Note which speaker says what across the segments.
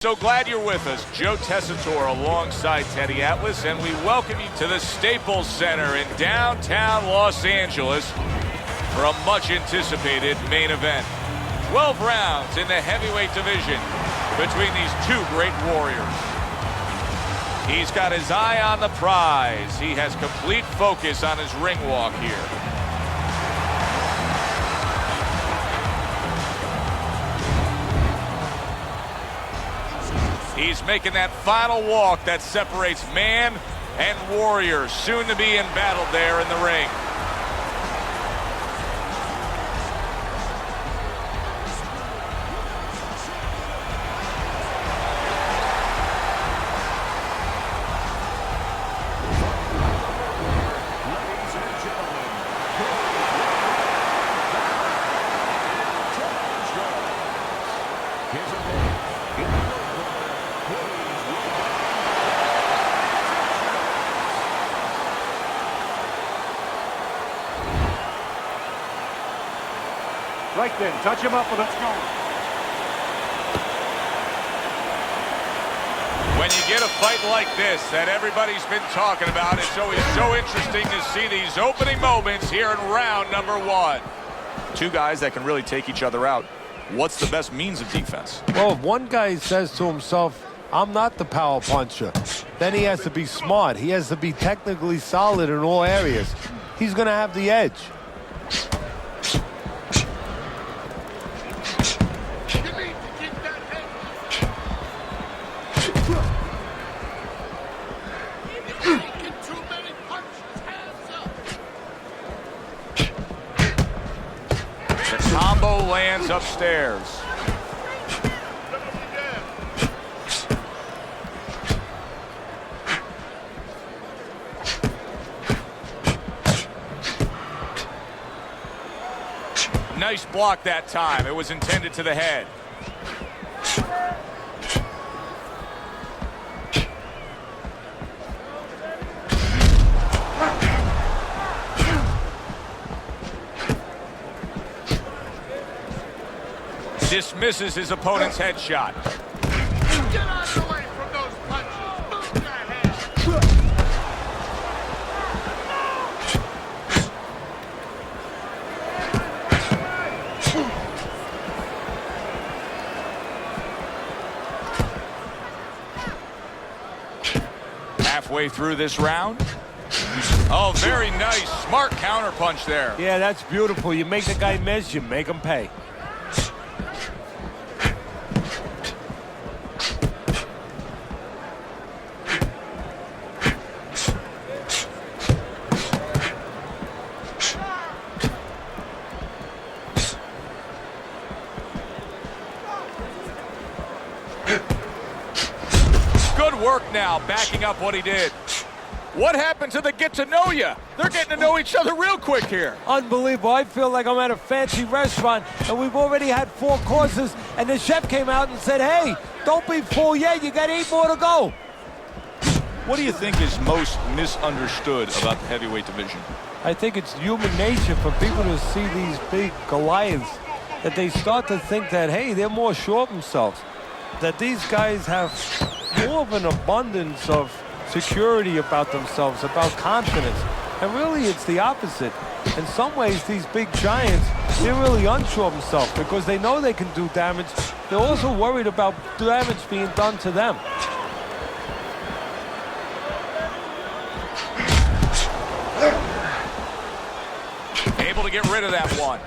Speaker 1: So glad you're with us. Joe Tessitore alongside Teddy Atlas, and we welcome you to the Staples Center in downtown Los Angeles for a much-anticipated main event. 12 rounds in the heavyweight division between these two great warriors. He's got his eye on the prize. He has complete focus on his ring walk here. He's making that final walk that separates man and warrior, soon to be embattled there in the ring.
Speaker 2: Right then, touch him up and let's go.
Speaker 1: When you get a fight like this that everybody's been talking about, it's always so interesting to see these opening moments here in round number one.
Speaker 3: Two guys that can really take each other out. What's the best means of defense?
Speaker 4: Well, if one guy says to himself, I'm not the power puncher, then he has to be smart. He has to be technically solid in all areas. He's going to have the edge.
Speaker 1: Combo lands upstairs. Nice block that time. It was intended to the head. Dismisses his opponent's headshot.
Speaker 5: Get out of the way from those punches. Move your head.
Speaker 1: Halfway through this round. Oh, very nice. Smart counterpunch there.
Speaker 4: Yeah, that's beautiful. You make the guy miss, you make him pay.
Speaker 1: Good work now, backing up what he did. What happened to the get to know you? They're getting to know each other real quick here.
Speaker 4: Unbelievable. I feel like I'm at a fancy restaurant and we've already had 4 courses and the chef came out and said, hey, don't be full yet, you got 8 more to go.
Speaker 3: What do you think is most misunderstood about the heavyweight division?
Speaker 4: I think it's human nature for people to see these big Goliaths, that they start to think that, hey, they're more sure of themselves, that these guys have more of an abundance of security about themselves, about confidence. And really, it's the opposite. In some ways, these big giants, they're really unsure of themselves because they know they can do damage. They're also worried about damage being done to them.
Speaker 1: Able to get rid of that one.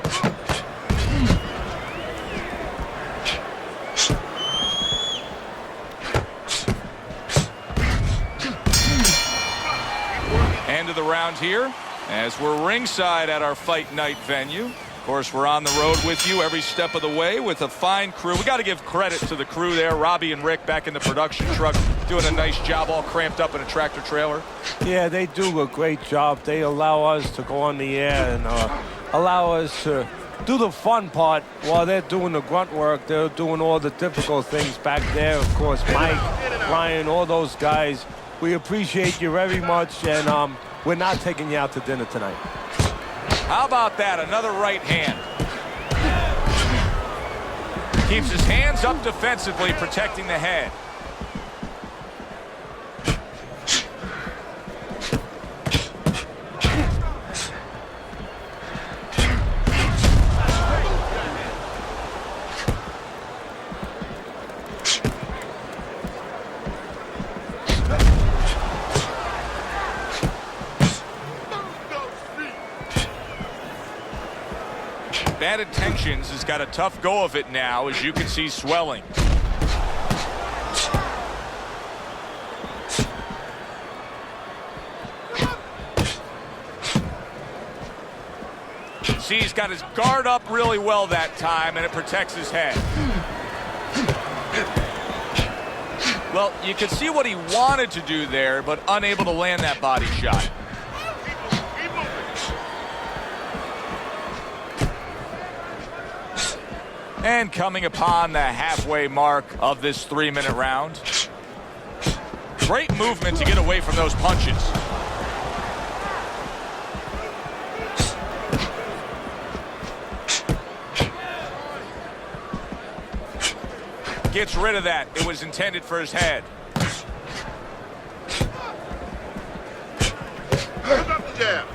Speaker 1: End of the round here as we're ringside at our fight night venue. Of course, we're on the road with you every step of the way with a fine crew. We got to give credit to the crew there. Robbie and Rick back in the production truck doing a nice job, all cramped up in a tractor trailer.
Speaker 4: Yeah, they do a great job. They allow us to go on the air and allow us to do the fun part while they're doing the grunt work. They're doing all the difficult things back there. Of course, Mike, Ryan, all those guys. We appreciate you very much, and we're not taking you out to dinner tonight.
Speaker 1: How about that? Another right hand. Keeps his hands up defensively, protecting the head. Bad Intentions has got a tough go of it now, as you can see swelling. See, he's got his guard up really well that time, and it protects his head. Well, you can see what he wanted to do there, but unable to land that body shot. And coming upon the halfway mark of this 3-minute round. Great movement to get away from those punches. Gets rid of that. It was intended for his head.
Speaker 5: Put up the jab.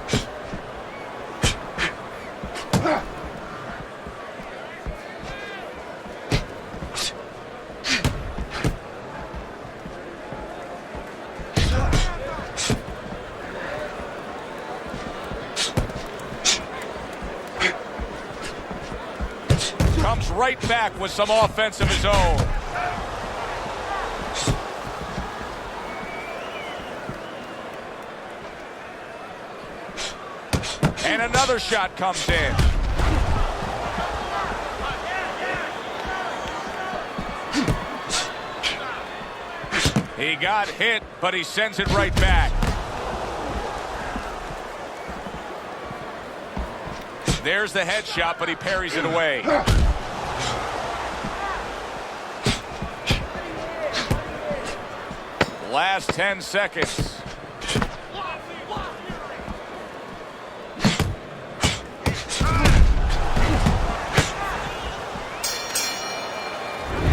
Speaker 1: Comes right back with some offense of his own. And another shot comes in. He got hit, but he sends it right back. There's the headshot, but he parries it away. Last 10 seconds.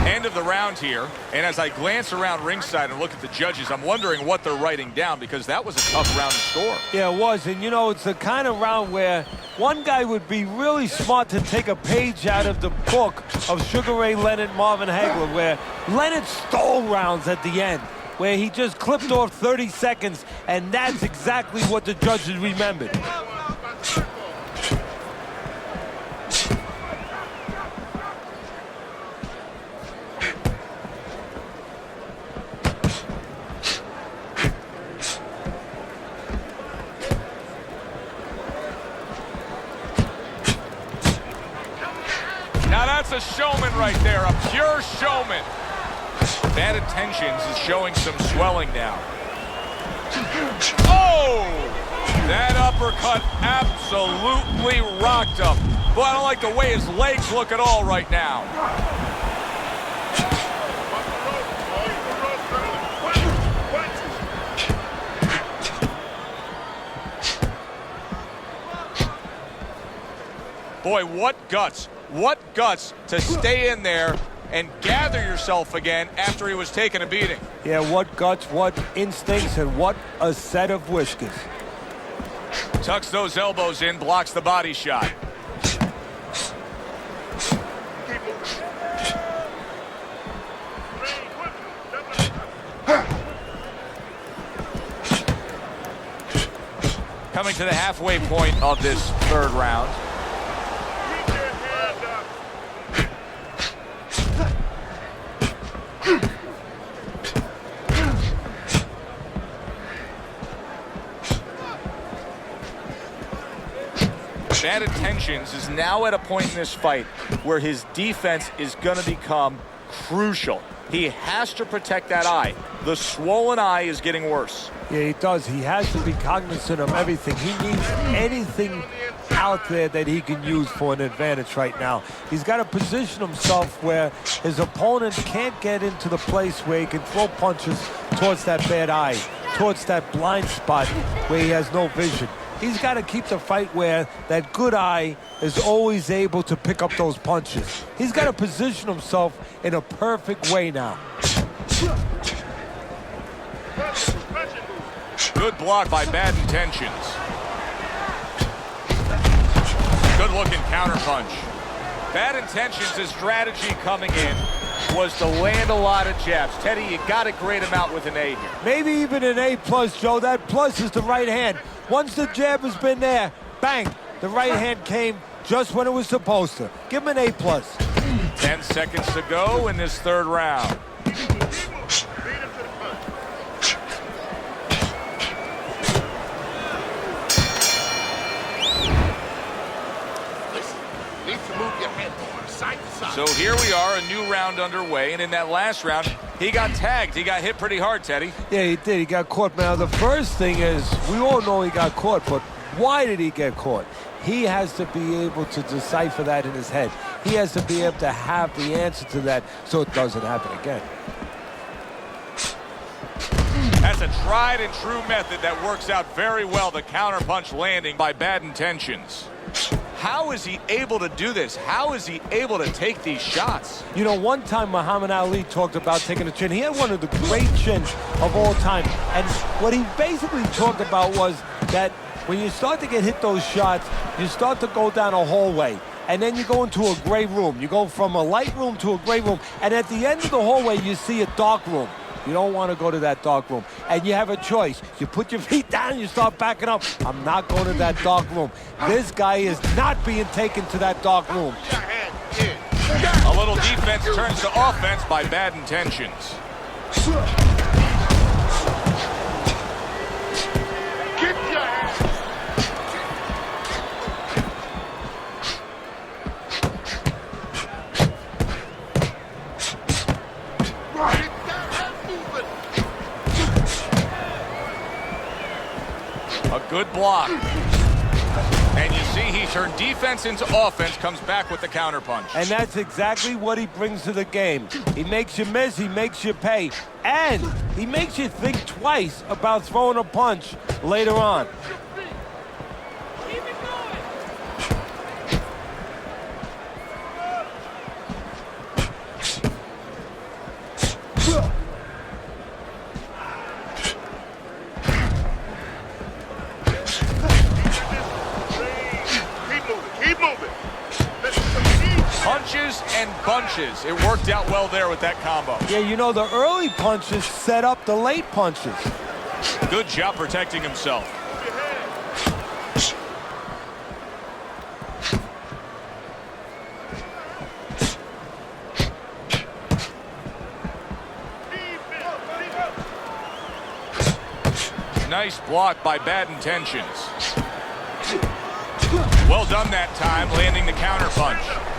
Speaker 1: End of the round here, and as I glance around ringside and look at the judges, I'm wondering what they're writing down, because that was a tough round to score.
Speaker 4: Yeah, it was, and you know, it's the kind of round where one guy would be really smart to take a page out of the book of Sugar Ray Leonard, Marvin Hagler, where Leonard stole rounds at the end, where he just clipped off 30 seconds, and that's exactly what the judges remembered.
Speaker 1: Now that's a showman right there, a pure showman. Bad Intentions is showing some swelling now. Oh! That uppercut absolutely rocked him. Boy, I don't like the way his legs look at all right now. Boy, what guts. What guts to stay in there and gather yourself again after he was taking a beating.
Speaker 4: Yeah, what guts, what instincts, and what a set of whiskers.
Speaker 1: Tucks those elbows in, blocks the body shot. Coming to the halfway point of this third round. Bad Intentions is now at a point in this fight where his defense is going to become crucial. He has to protect that eye. The swollen eye is getting worse.
Speaker 4: Yeah, he does. He has to be cognizant of everything. He needs anything out there that he can use for an advantage right now. He's got to position himself where his opponent can't get into the place where he can throw punches towards that bad eye, towards that blind spot where he has no vision. He's got to keep the fight where that good eye is always able to pick up those punches. He's got to position himself in a perfect way now.
Speaker 1: Good block by Bad Intentions. Good looking counter punch. Bad Intentions' strategy coming in was to land a lot of jabs. Teddy, you got to grade him out with an A here.
Speaker 4: Maybe even an A+, Joe. That plus is the right hand. Once the jab has been there, bang, the right hand came just when it was supposed to. Give him an A+.
Speaker 1: 10 seconds to go in this third round. So here we are, a new round underway, and in that last round, he got tagged. He got hit pretty hard, Teddy.
Speaker 4: Yeah, he did. He got caught. Now, the first thing is, we all know he got caught, but why did he get caught? He has to be able to decipher that in his head. He has to be able to have the answer to that so it doesn't happen again.
Speaker 1: That's a tried and true method that works out very well, the counterpunch landing by Bad Intentions. How is he able to do this? How is he able to take these shots?
Speaker 4: You know, one time Muhammad Ali talked about taking a chin. He had one of the great chins of all time. And what he basically talked about was that when you start to get hit those shots, you start to go down a hallway. And then you go into a gray room. You go from a light room to a gray room. And at the end of the hallway, you see a dark room. You don't want to go to that dark room. And you have a choice. You put your feet down, you start backing up. I'm not going to that dark room. This guy is not being taken to that dark room.
Speaker 1: A little defense turns to offense by Bad Intentions.
Speaker 5: Kick your ass.
Speaker 1: A good block. And you see he turned defense into offense, comes back with the counterpunch.
Speaker 4: And that's exactly what he brings to the game. He makes you miss, he makes you pay, and he makes you think twice about throwing a punch later on.
Speaker 1: Punches and bunches. It worked out well there with that combo.
Speaker 4: Yeah, you know, the early punches set up the late punches.
Speaker 1: Good job protecting himself. Nice block by Bad Intentions. Well done that time, landing the counterpunch.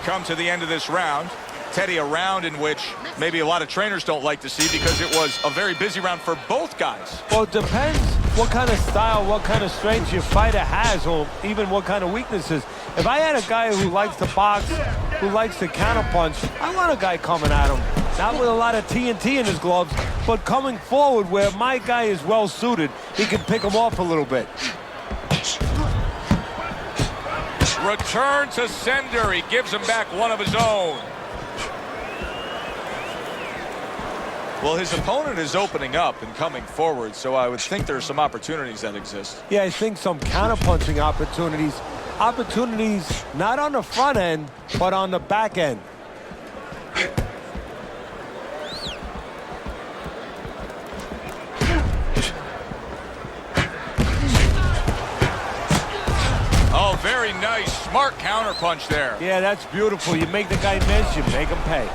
Speaker 1: Come to the end of this round. Teddy, a round in which maybe a lot of trainers don't like to see because it was a very busy round for both guys.
Speaker 4: Well, it depends what kind of style, what kind of strength your fighter has, or even what kind of weaknesses. If I had a guy who likes to box, who likes to counterpunch, I want a guy coming at him. Not with a lot of TNT in his gloves, but coming forward where my guy is well suited, he can pick him off a little bit.
Speaker 1: Return to sender. He gives him back one of his own. Well, his opponent is opening up and coming forward, so I would think there are some opportunities that exist.
Speaker 4: Yeah, I think some counterpunching opportunities. Opportunities not on the front end, but on the back end.
Speaker 1: Oh, very nice. Smart counterpunch there.
Speaker 4: Yeah, that's beautiful. You make the guy miss, you make him pay.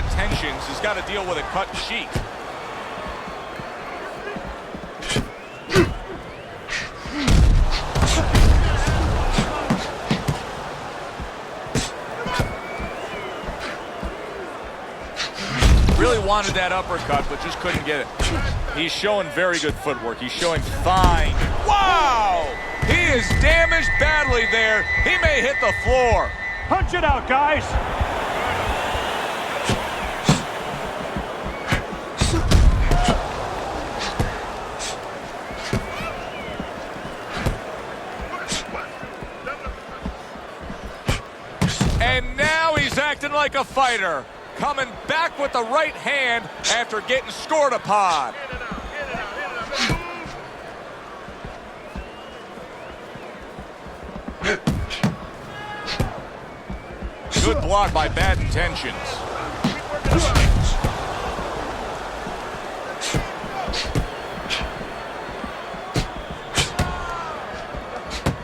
Speaker 1: intentions has got to deal with a cut cheek. Really wanted that uppercut, but just couldn't get it. He's showing very good footwork. He's showing fine. Wow! He is damaged badly there. He may hit the floor.
Speaker 2: Punch it out, guys.
Speaker 1: And now he's acting like a fighter. Coming back with the right hand after getting scored upon. Good block by Bad Intentions.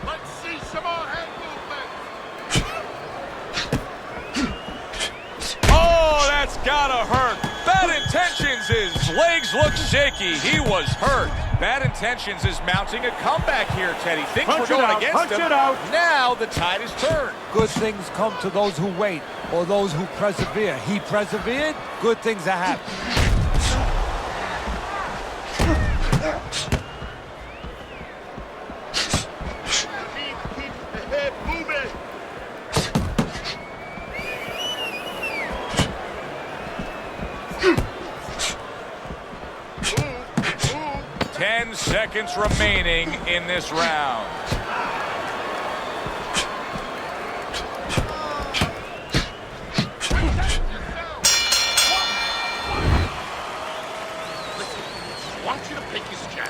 Speaker 5: Let's see some more head movement.
Speaker 1: Oh, that's gotta hurt. Bad Intentions, his legs look shaky. He was hurt. Bad Intentions is mounting a comeback here, Teddy. Things
Speaker 2: Punch
Speaker 1: were
Speaker 2: it
Speaker 1: going
Speaker 2: out,
Speaker 1: against
Speaker 2: punch
Speaker 1: him.
Speaker 2: it out.
Speaker 1: Now the tide is turned.
Speaker 4: Good things come to those who wait or those who persevere. He persevered, good things are happening.
Speaker 5: Keep the head moving.
Speaker 1: 10 seconds remaining in this round.
Speaker 5: I want you to pick his jab.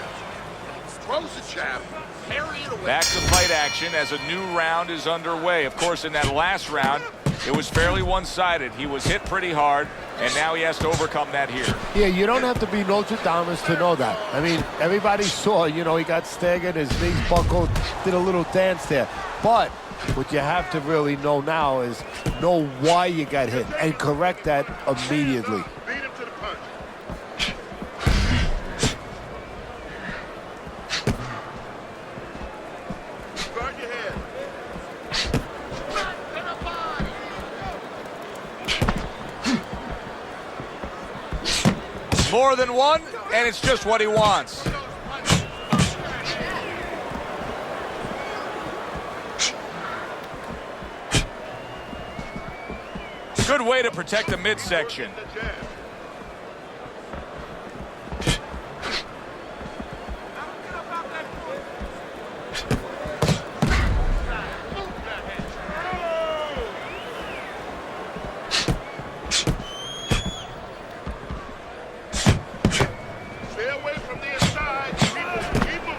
Speaker 5: Throws the jab, parry it away.
Speaker 1: Back to fight action as a new round is underway. Of course, in that last round, it was fairly one-sided. He was hit pretty hard, and now he has to overcome that here.
Speaker 4: Yeah, you don't have to be Nostradamus to know that. I mean, everybody saw, you know, he got staggered, his knees buckled, did a little dance there. But what you have to really know now is know why you got hit and correct that immediately.
Speaker 5: Beat him to the punch. Guard your head. To the body.
Speaker 1: More than one, and it's just what he wants. Good way to protect the midsection.
Speaker 5: The jab. Stay away from the inside. Keep moving.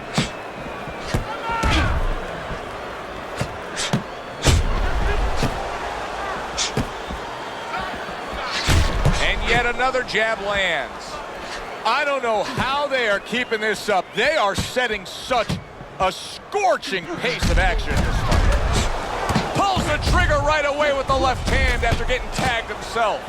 Speaker 1: And yet another jab lands. I don't know how they are keeping this up. They are setting such a scorching pace of action in this fight. Pulls the trigger right away with the left hand after getting tagged himself.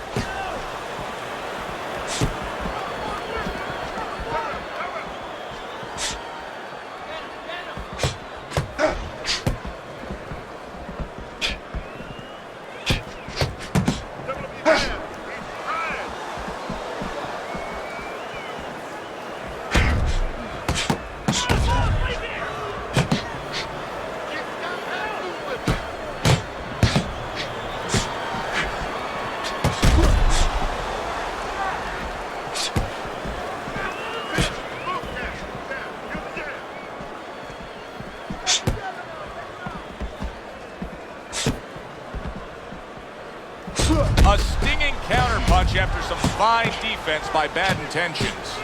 Speaker 1: A stinging counterpunch after some fine defense by Bad Intentions.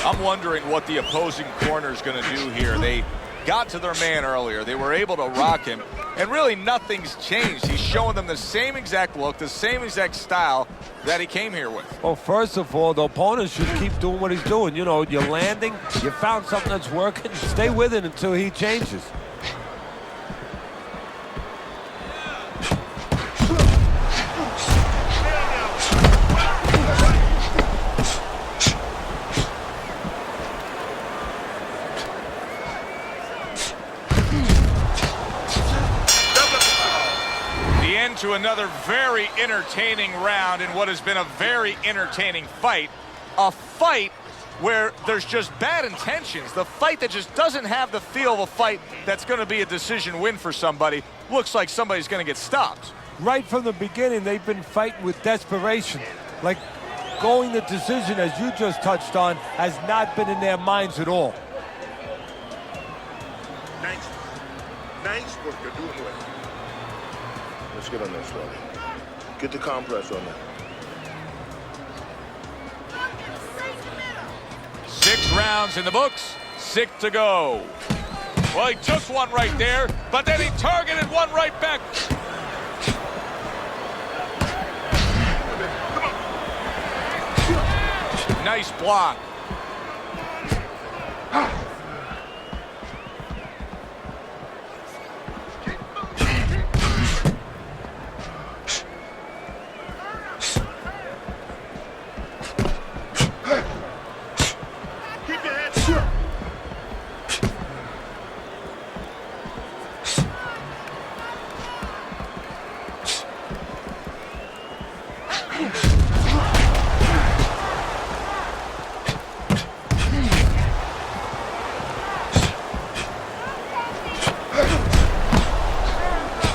Speaker 1: I'm wondering what the opposing corner is going to do here. They got to their man earlier. They were able to rock him, and really nothing's changed. He's showing them the same exact look, the same exact style that he came here with.
Speaker 4: Well, first of all, the opponent should keep doing what he's doing. You know, you're landing, you found something that's working, stay with it until he changes.
Speaker 1: into another very entertaining round in what has been a very entertaining fight. A fight where there's just bad intentions. The fight that just doesn't have the feel of a fight that's going to be a decision win for somebody. Looks like somebody's going to get stopped.
Speaker 4: Right from the beginning, they've been fighting with desperation. Like going the decision, as you just touched on, has not been in their minds at all.
Speaker 5: Nice work. You're doing well. Let's get on that, Swelly. Get the compress on that.
Speaker 1: 6 rounds in the books, 6 to go. Well, he took one right there, but then he targeted one right back. Nice block.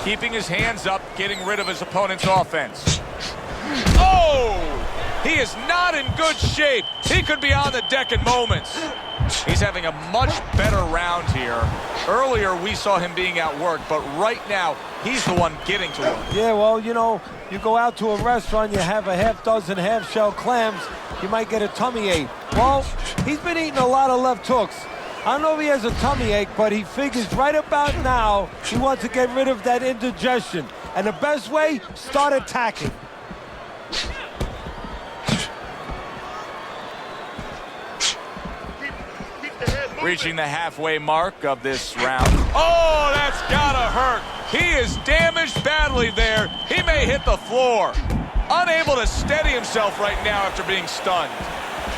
Speaker 1: Keeping his hands up, getting rid of his opponent's offense. Oh! He is not in good shape. He could be on the deck in moments. He's having a much better round here. Earlier, we saw him being outworked, but right now, he's the one getting to him.
Speaker 4: Yeah, well, you know, you go out to a restaurant, you have a half dozen half-shell clams, you might get a tummy ache. Well, he's been eating a lot of left hooks. I don't know if he has a tummy ache, but he figures right about now he wants to get rid of that indigestion. And the best way, start attacking.
Speaker 1: Reaching the halfway mark of this round. Oh, that's gotta hurt. He is damaged badly there. He may hit the floor. Unable to steady himself right now after being stunned.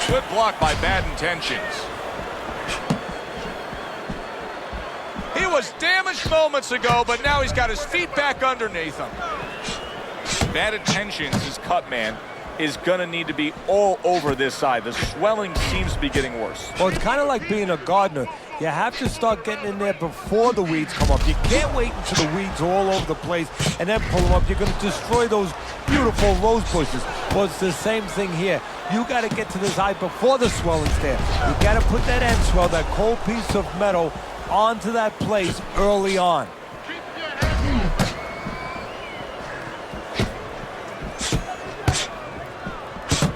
Speaker 1: Good block by Bad Intentions. He was damaged moments ago, but now he's got his feet back underneath him. Bad Intentions, his cut man, is going to need to be all over this side. The swelling seems to be getting worse.
Speaker 4: Well, it's kind of like being a gardener. You have to start getting in there before the weeds come up. You can't wait until the weeds are all over the place and then pull them up. You're going to destroy those beautiful rose bushes. Well, it's the same thing here. You got to get to this eye before the swelling's there. You got to put that end swell, that cold piece of metal, onto that place early on.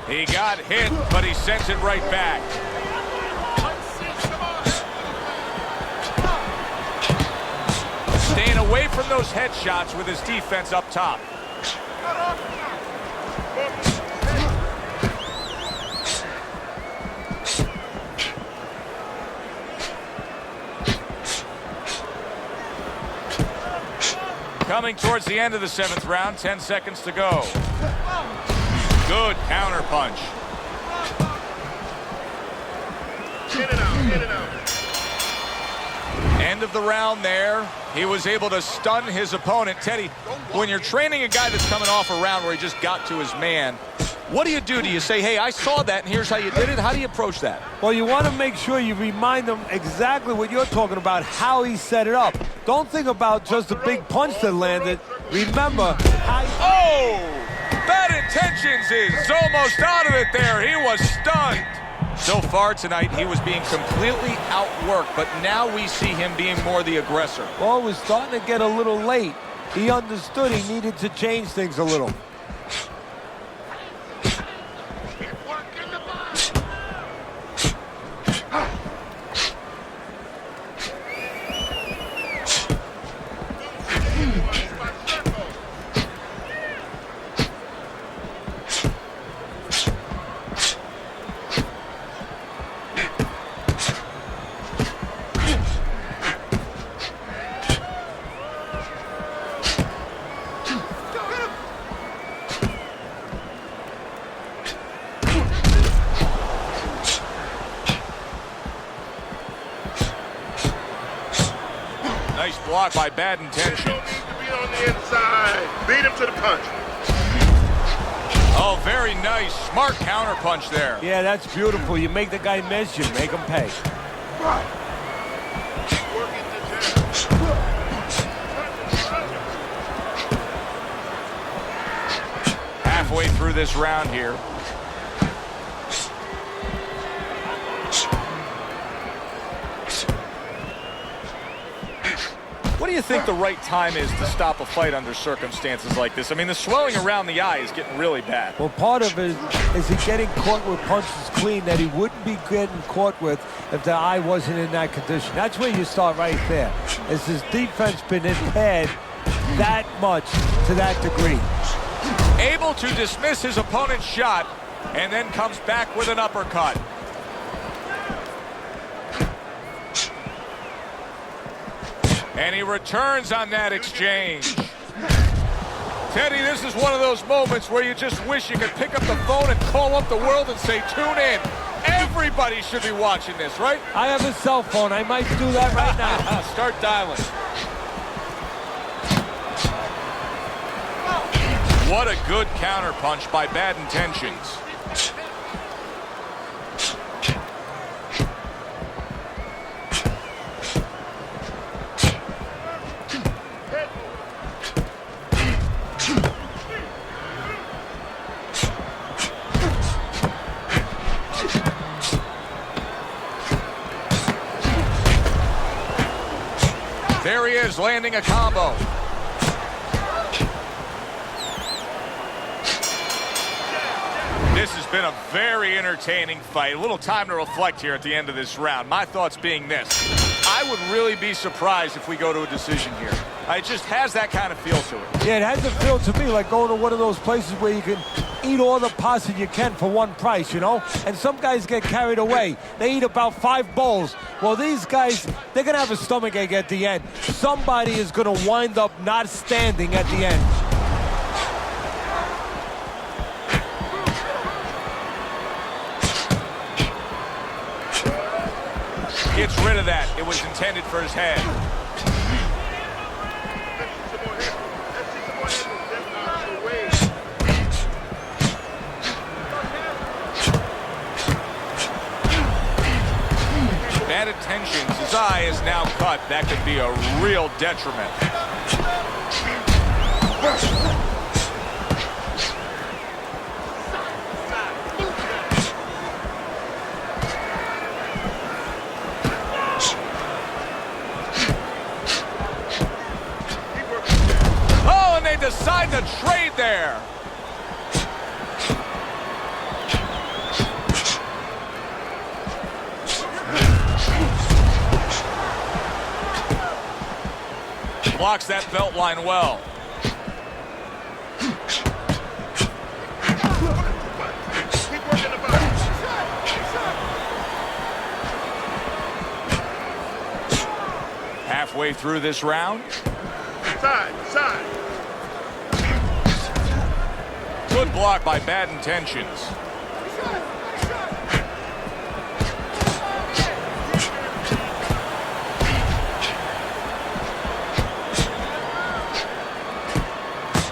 Speaker 1: He got hit, but he sends it right back. Staying away from those headshots with his defense up top. Coming towards the end of the 7th round, 10 seconds to go. Good counter punch.
Speaker 5: Get it out, get it out.
Speaker 1: End of the round there. He was able to stun his opponent. Teddy, when you're training a guy that's coming off a round where he just got to his man, what do? Do you say, hey, I saw that and here's how you did it? How do you approach that?
Speaker 4: Well, you want to make sure you remind him exactly what you're talking about, how he set it up. Don't think about just the big punch that landed. Remember how...
Speaker 1: Oh! Bad Intentions is almost out of it there. He was stunned. So far tonight, he was being completely outworked, but now we see him being more the aggressor.
Speaker 4: Well, it was starting to get a little late. He understood he needed to change things a little.
Speaker 1: block by bad intention.
Speaker 5: Don't need to be on the inside. Beat him to the punch.
Speaker 1: Oh, very nice. Smart counter punch there.
Speaker 4: Yeah, that's beautiful. You make the guy miss, you make him pay.
Speaker 5: Working the jab.
Speaker 1: Halfway through this round here. What do you think the right time is to stop a fight under circumstances like this? I mean, the swelling around the eye is getting really bad.
Speaker 4: Well, part of it is he getting caught with punches clean that he wouldn't be getting caught with if the eye wasn't in that condition. That's where you start right there. Is his defense been impaired that much to that degree?
Speaker 1: Able to dismiss his opponent's shot and then comes back with an uppercut. And he returns on that exchange. Teddy, this is one of those moments where you just wish you could pick up the phone and call up the world and say, tune in. Everybody should be watching this, right?
Speaker 4: I have a cell phone. I might do that right now.
Speaker 1: Start dialing. What a good counter punch by bad intentions. There he is, landing a combo. This has been a very entertaining fight. A little time to reflect here at the end of this round. My thoughts being this. I would really be surprised if we go to a decision here. It just has that kind of feel to it.
Speaker 4: Yeah, it has a feel to me like going to one of those places where you can eat all the pasta you can for one price, you know? And some guys get carried away. They eat about 5 bowls. Well, these guys, they're going to have a stomachache at the end. Somebody is going to wind up not standing at the end.
Speaker 1: Gets rid of that. It was intended for his head. Bad intentions. His eye is now cut. That could be a real detriment. Oh, and they decide to trade there. Blocks that belt line well. Halfway through this round.
Speaker 5: Side, side.
Speaker 1: Good block by bad intentions.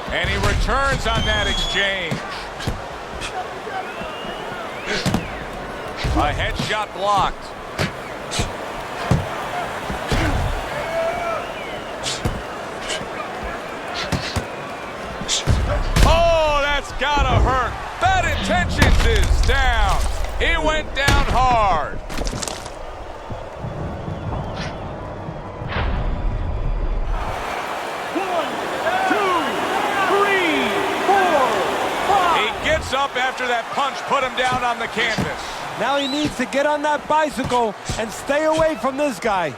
Speaker 1: And he returns on that exchange. A headshot blocked. Oh, that's gotta hurt. Bad intentions is down. He went down hard. Gets up after that punch put him down on the canvas.
Speaker 4: Now he needs to get on that bicycle and stay away from this guy.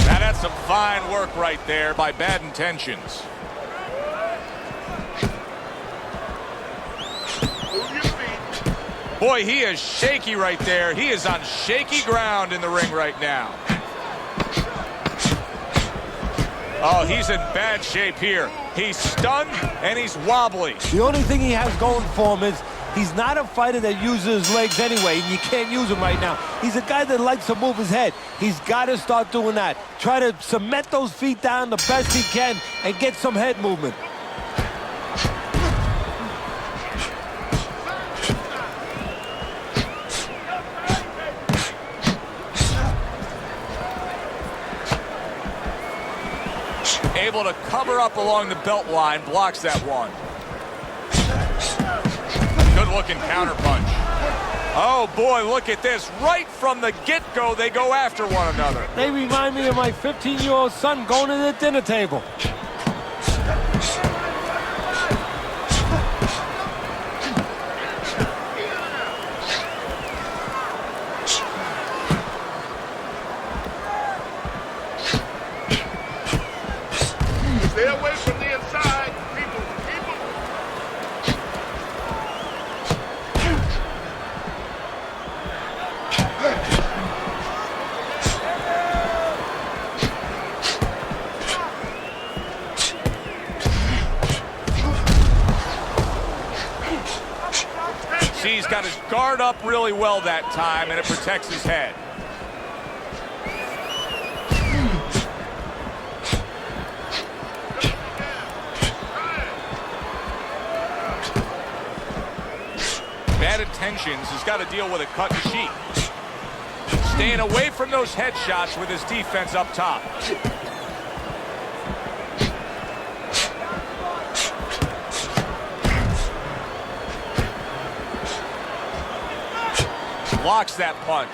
Speaker 1: Now that's some fine work right there by bad intentions. Boy, he is shaky right there. He is on shaky ground in the ring right now. Oh, he's in bad shape here. He's stunned and he's wobbly.
Speaker 4: The only thing he has going for him is he's not a fighter that uses his legs anyway, and you can't use him right now. He's a guy that likes to move his head. He's got to start doing that. Try to cement those feet down the best he can and get some head movement.
Speaker 1: Able to cover up along the belt line, blocks that one. Good looking counter punch. Oh boy, look at this. Right from the get-go, they go after one another.
Speaker 4: They remind me of my 15-year-old son going to the dinner table.
Speaker 5: Stay away from the inside. People.
Speaker 1: See, he's got his guard up really well that time, and it protects his head. Bad intentions, he's got to deal with a cut and sheet. Staying away from those headshots with his defense up top. Blocks that punch.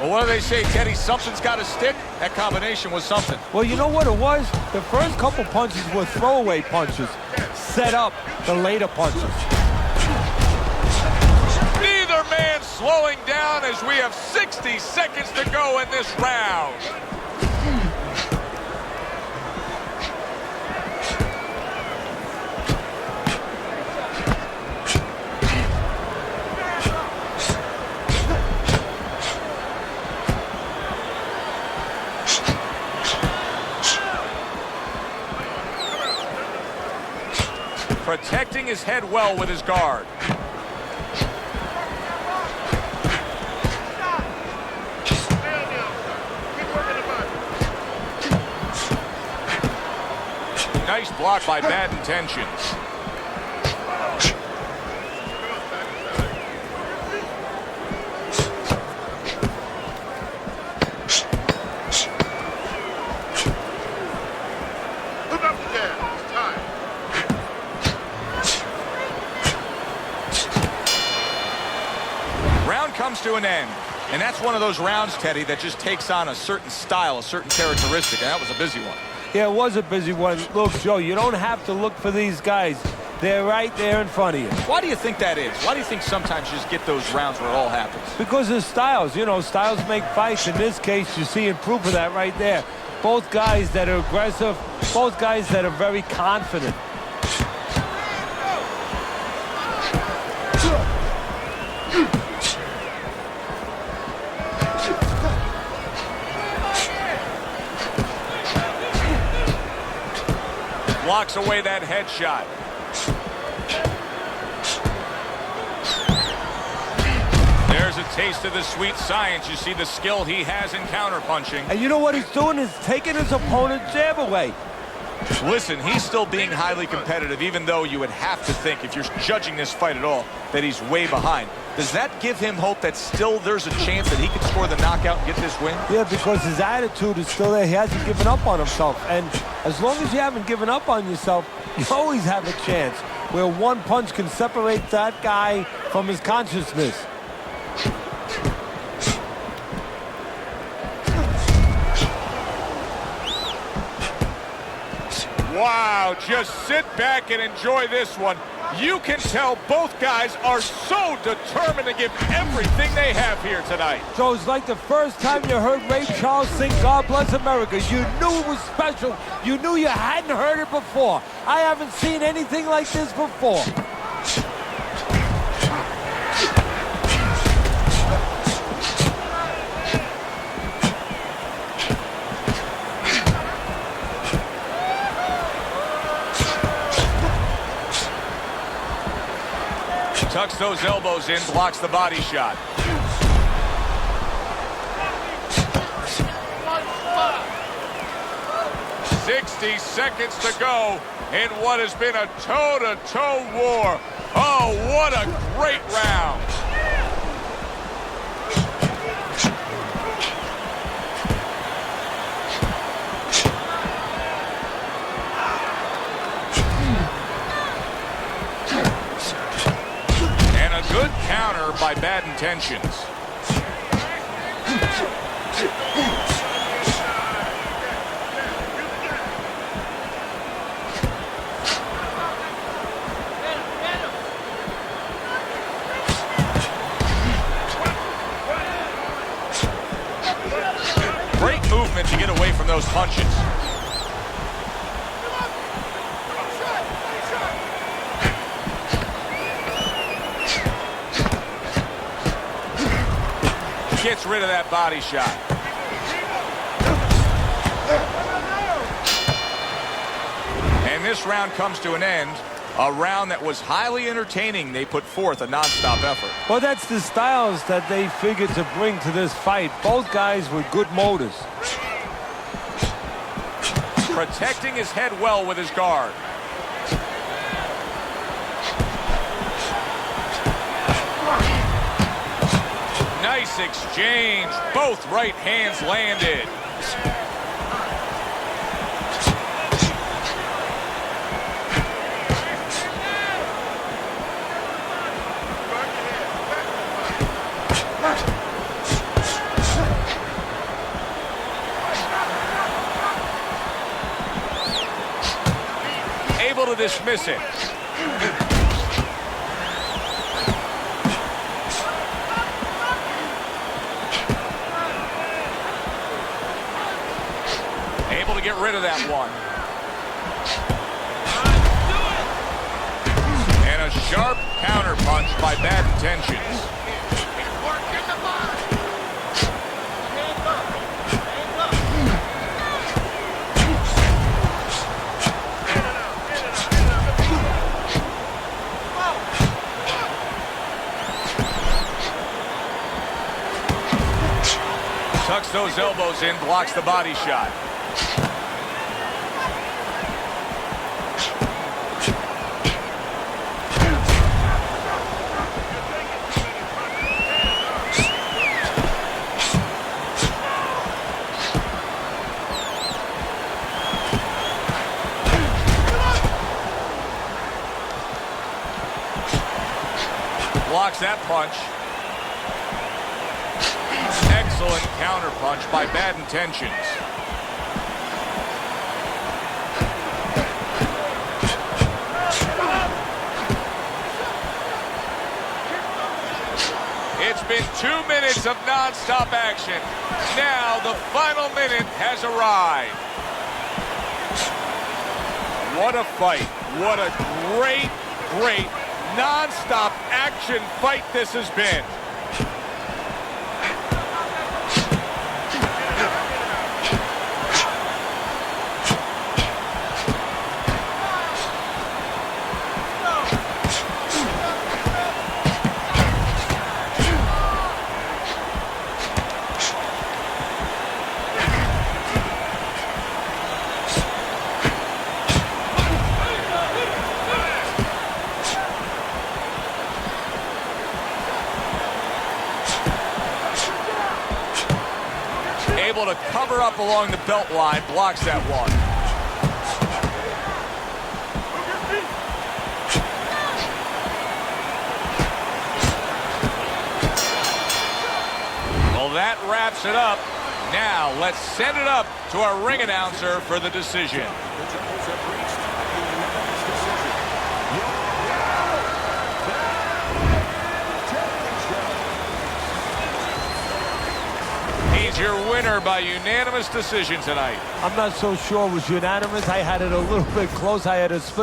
Speaker 1: Well, what do they say, Teddy? Something's got to stick. That combination was something.
Speaker 4: Well, you know what it was? The first couple punches were throwaway punches, set up the later punches.
Speaker 1: Neither man slowing down as we have 60 seconds to go in this round. Protecting his head well with his guard. Nice block by Bad Intentions.
Speaker 5: Look up there. It's time.
Speaker 1: Round comes to an end. And that's one of those rounds, Teddy, that just takes on a certain style, a certain characteristic, and that was a busy one.
Speaker 4: Yeah, it was a busy one. Look, Joe, you don't have to look for these guys. They're right there in front of you.
Speaker 1: Why do you think that is? Why do you think sometimes you just get those rounds where it all happens?
Speaker 4: Because of styles. You know, styles make fights. In this case, you see proof of that right there. Both guys that are aggressive, both guys that are very confident.
Speaker 1: Blocks away that headshot. There's a taste of the sweet science. You see the skill he has in counterpunching.
Speaker 4: And you know what he's doing is taking his opponent's jab away.
Speaker 1: Listen, he's still being highly competitive, even though you would have to think, if you're judging this fight at all, that he's way behind. Does that give him hope that still there's a chance that he could score the knockout and get this win?
Speaker 4: Yeah, because his attitude is still there. He hasn't given up on himself. And as long as you haven't given up on yourself, you always have a chance where one punch can separate that guy from his consciousness.
Speaker 1: Wow, just sit back and enjoy this one. You can tell both guys are so determined to give everything they have here tonight.
Speaker 4: So it's like the first time you heard Ray Charles sing God Bless America. You knew it was special. You knew you hadn't heard it before. I haven't seen anything like this before.
Speaker 1: Tucks those elbows in, blocks the body shot. "60 seconds to go in what has been a toe-to-toe war." Oh, what a great round. And a good counter by Bad Intentions. Great movement to get away from those punches. Gets rid of that body shot. And this round comes to an end. A round that was highly entertaining. They put forth a nonstop effort.
Speaker 4: Well, that's the styles that they figured to bring to this fight. Both guys with good motors.
Speaker 1: Protecting his head well with his guard. Nice exchange. Both right hands landed. Able to dismiss it. Able to get rid of that one. And a sharp counter punch by Bad Intentions. Tucks those elbows in, blocks the body shot. Blocks that punch. Excellent counter punch by Bad Intentions. It's been 2 minutes of non-stop action. Now the final minute has arrived. What a fight. What a great non-stop action fight this has been. Able to cover up along the belt line, blocks that one. Well, that wraps it up. Now, let's send it up to our ring announcer for the decision. He's your winner by unanimous decision tonight.
Speaker 4: I'm not so sure it was unanimous. I had it a little bit close. I had a split